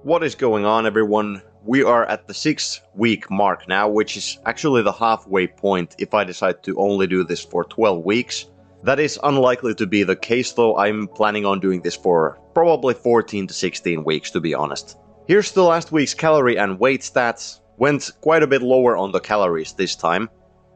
What is going on, everyone? We are at the 6-week mark now, which is actually the halfway point if I decide to only do this for 12 weeks. That is unlikely to be the case though. I'm planning on doing this for probably 14 to 16 weeks, to be honest. Here's the last week's calorie and weight stats. Went quite a bit lower on the calories this time.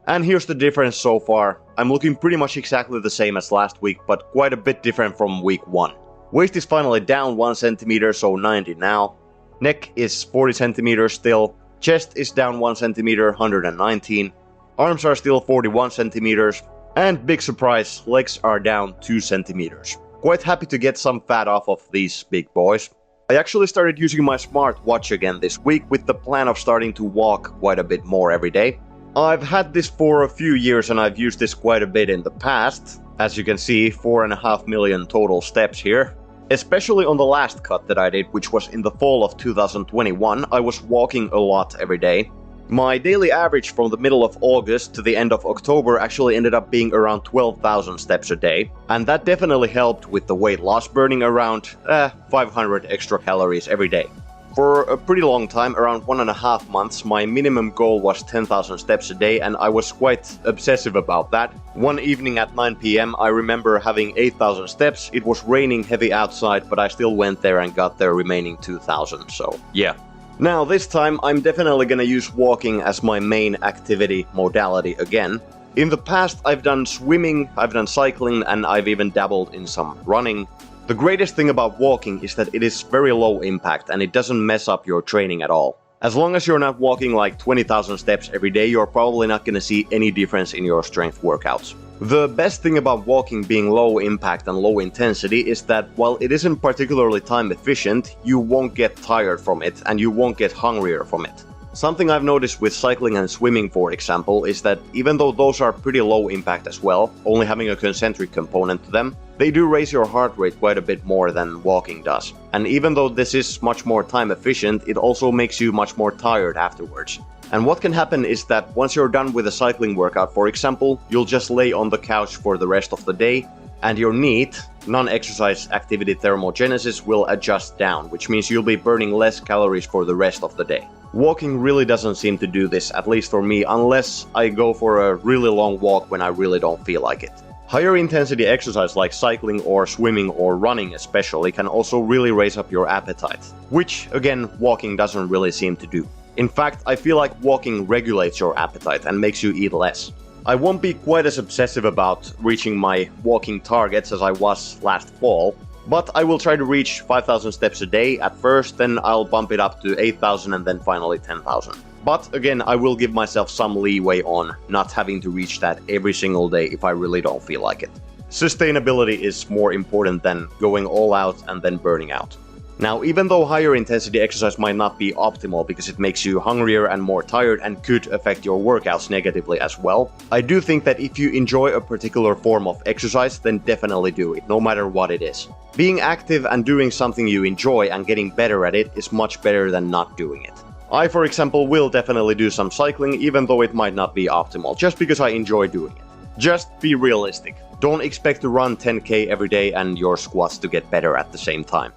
And here's the difference so far. I'm looking pretty much exactly the same as last week, but quite a bit different from week 1. Waist is finally down 1 centimeter, so 90 now. Neck is 40 centimeters still. Chest is down 1 centimeter, 119. Arms are still 41 centimeters. And big surprise, legs are down 2 centimeters. Quite happy to get some fat off of these big boys. I actually started using my smartwatch again this week with the plan of starting to walk quite a bit more every day. I've had this for a few years and I've used this quite a bit in the past. As you can see, 4.5 million total steps here. Especially on the last cut that I did, which was in the fall of 2021, I was walking a lot every day. My daily average from the middle of August to the end of October actually ended up being around 12,000 steps a day, and that definitely helped with the weight loss, burning around 500 extra calories every day. For a pretty long time, around 1.5 months, my minimum goal was 10,000 steps a day, and I was quite obsessive about that. One evening at 9 PM, I remember having 8,000 steps. It was raining heavy outside, but I still went there and got the remaining 2,000, so yeah. Now this time, I'm definitely gonna use walking as my main activity modality again. In the past, I've done swimming, I've done cycling, and I've even dabbled in some running. The greatest thing about walking is that it is very low impact and it doesn't mess up your training at all. As long as you're not walking like 20,000 steps every day, you're probably not gonna see any difference in your strength workouts. The best thing about walking being low impact and low intensity is that while it isn't particularly time efficient, you won't get tired from it and you won't get hungrier from it. Something I've noticed with cycling and swimming, for example, is that even though those are pretty low impact as well, only having a concentric component to them, they do raise your heart rate quite a bit more than walking does. And even though this is much more time efficient, it also makes you much more tired afterwards. And what can happen is that once you're done with a cycling workout, for example, you'll just lay on the couch for the rest of the day, and your NEAT, non-exercise activity thermogenesis, will adjust down, which means you'll be burning less calories for the rest of the day. Walking really doesn't seem to do this, at least for me, unless I go for a really long walk when I really don't feel like it. Higher intensity exercise like cycling or swimming or running especially can also really raise up your appetite, which again walking doesn't really seem to do. In fact, I feel like walking regulates your appetite and makes you eat less. I won't be quite as obsessive about reaching my walking targets as I was last fall, but I will try to reach 5,000 steps a day at first, then I'll bump it up to 8,000 and then finally 10,000. But again, I will give myself some leeway on not having to reach that every single day if I really don't feel like it. Sustainability is more important than going all out and then burning out. Now, even though higher intensity exercise might not be optimal because it makes you hungrier and more tired and could affect your workouts negatively as well, I do think that if you enjoy a particular form of exercise, then definitely do it, no matter what it is. Being active and doing something you enjoy and getting better at it is much better than not doing it. I, for example, will definitely do some cycling even though it might not be optimal, just because I enjoy doing it. Just be realistic. Don't expect to run 10k every day and your squats to get better at the same time.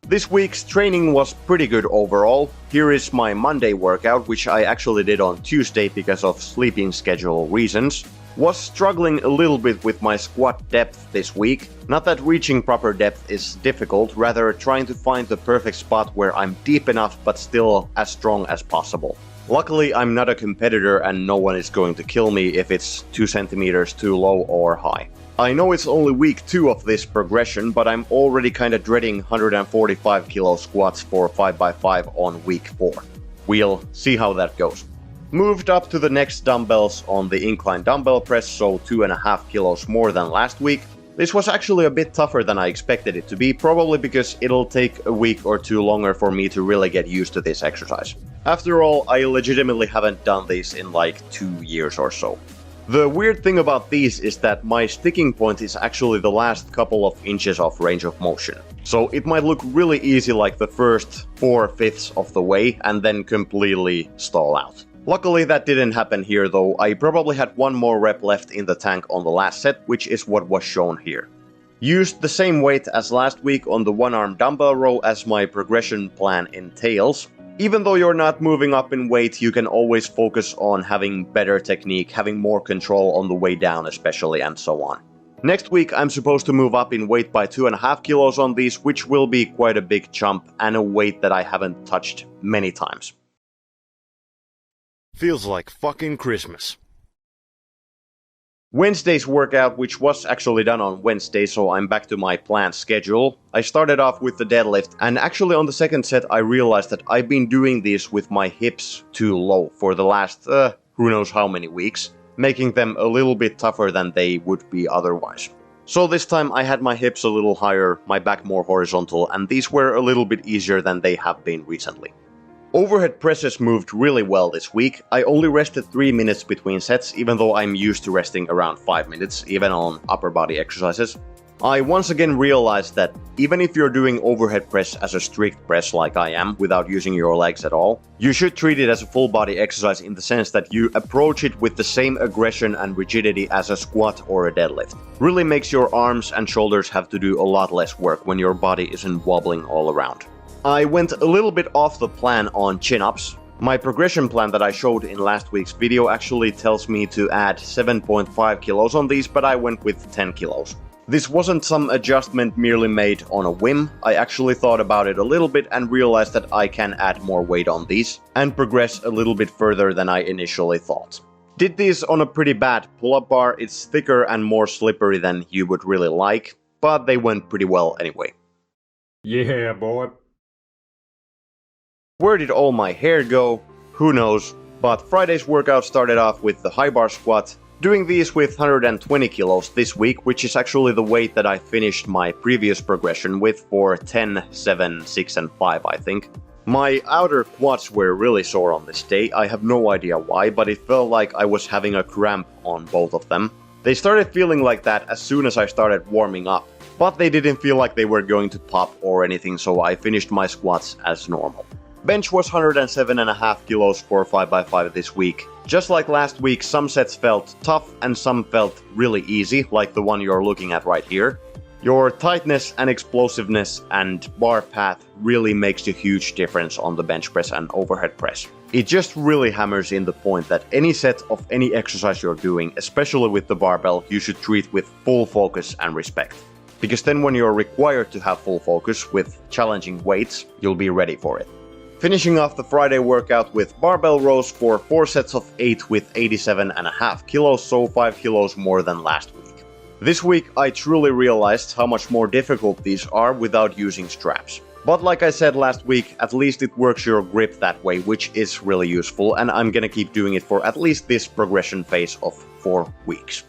This week's training was pretty good overall. Here is my Monday workout, which I actually did on Tuesday because of sleeping schedule reasons. Was struggling a little bit with my squat depth this week. Not that reaching proper depth is difficult, rather trying to find the perfect spot where I'm deep enough but still as strong as possible. Luckily, I'm not a competitor and no one is going to kill me if it's 2 centimeters too low or high. I know it's only week 2 of this progression, but I'm already kinda dreading 145 kilo squats for 5x5 on week 4. We'll see how that goes. Moved up to the next dumbbells on the incline dumbbell press, so 2.5 kilos more than last week. This was actually a bit tougher than I expected it to be, probably because it'll take a week or 2 longer for me to really get used to this exercise. After all, I legitimately haven't done this in like 2 years or so. The weird thing about these is that my sticking point is actually the last couple of inches of range of motion. So it might look really easy like the first 4/5 of the way and then completely stall out. Luckily that didn't happen here though. I probably had 1 more rep left in the tank on the last set, which is what was shown here. Used the same weight as last week on the one-arm dumbbell row as my progression plan entails. Even though you're not moving up in weight, you can always focus on having better technique, having more control on the way down especially, and so on. Next week I'm supposed to move up in weight by 2.5 kilos on these, which will be quite a big jump and a weight that I haven't touched many times. Feels like fucking Christmas. Wednesday's workout, which was actually done on Wednesday, so I'm back to my planned schedule. I started off with the deadlift, and actually on the second set I realized that I've been doing this with my hips too low for the last who knows how many weeks, making them a little bit tougher than they would be otherwise. So this time I had my hips a little higher, my back more horizontal, and these were a little bit easier than they have been recently. Overhead presses moved really well this week. I only rested 3 minutes between sets, even though I'm used to resting around 5 minutes, even on upper body exercises. I once again realized that even if you're doing overhead press as a strict press like I am, without using your legs at all, you should treat it as a full body exercise in the sense that you approach it with the same aggression and rigidity as a squat or a deadlift. Really makes your arms and shoulders have to do a lot less work when your body isn't wobbling all around. I went a little bit off the plan on chin-ups. My progression plan that I showed in last week's video actually tells me to add 7.5 kilos on these, but I went with 10 kilos. This wasn't some adjustment merely made on a whim. I actually thought about it a little bit and realized that I can add more weight on these and progress a little bit further than I initially thought. Did these on a pretty bad pull-up bar. It's thicker and more slippery than you would really like, but they went pretty well anyway. Yeah, boy. Where did all my hair go? Who knows, but Friday's workout started off with the high bar squat, doing these with 120 kilos this week, which is actually the weight that I finished my previous progression with for 10, 7, 6 and 5 I think. My outer quads were really sore on this day. I have no idea why, but it felt like I was having a cramp on both of them. They started feeling like that as soon as I started warming up, but they didn't feel like they were going to pop or anything, so I finished my squats as normal. Bench was 107.5 kilos for 5x5 this week. Just like last week, some sets felt tough and some felt really easy, like the one you're looking at right here. Your tightness and explosiveness and bar path really makes a huge difference on the bench press and overhead press. It just really hammers in the point that any set of any exercise you're doing, especially with the barbell, you should treat with full focus and respect. Because then when you're required to have full focus with challenging weights, you'll be ready for it. Finishing off the Friday workout with barbell rows for 4 sets of 8 with 87.5 kilos, so 5 kilos more than last week. This week I truly realized how much more difficult these are without using straps. But like I said last week, at least it works your grip that way, which is really useful, and I'm gonna keep doing it for at least this progression phase of 4 weeks.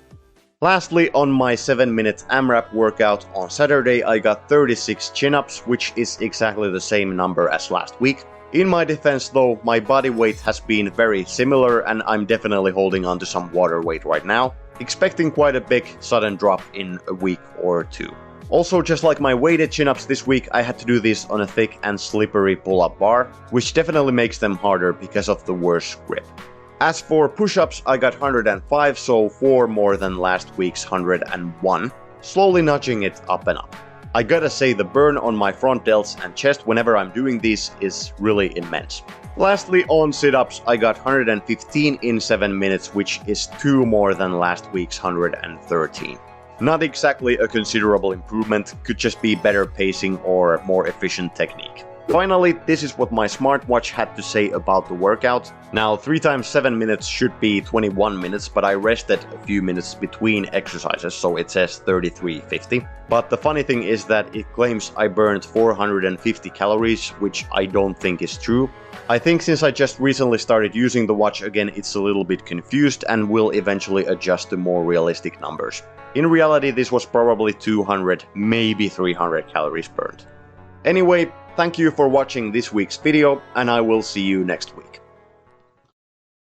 Lastly, on my 7-minute AMRAP workout on Saturday, I got 36 chin-ups, which is exactly the same number as last week. In my defense though, my body weight has been very similar and I'm definitely holding on to some water weight right now, expecting quite a big sudden drop in a week or 2. Also, just like my weighted chin-ups this week, I had to do this on a thick and slippery pull-up bar, which definitely makes them harder because of the worse grip. As for push-ups, I got 105, so 4 more than last week's 101, slowly nudging it up and up. I gotta say the burn on my front delts and chest whenever I'm doing this is really immense. Lastly, on sit-ups, I got 115 in 7 minutes, which is 2 more than last week's 113. Not exactly a considerable improvement, could just be better pacing or more efficient technique. Finally, this is what my smartwatch had to say about the workout. Now, 3 times 7 minutes should be 21 minutes, but I rested a few minutes between exercises, so it says 33:50. But the funny thing is that it claims I burned 450 calories, which I don't think is true. I think since I just recently started using the watch again, it's a little bit confused and will eventually adjust to more realistic numbers. In reality, this was probably 200, maybe 300 calories burned. Anyway, thank you for watching this week's video, and I will see you next week.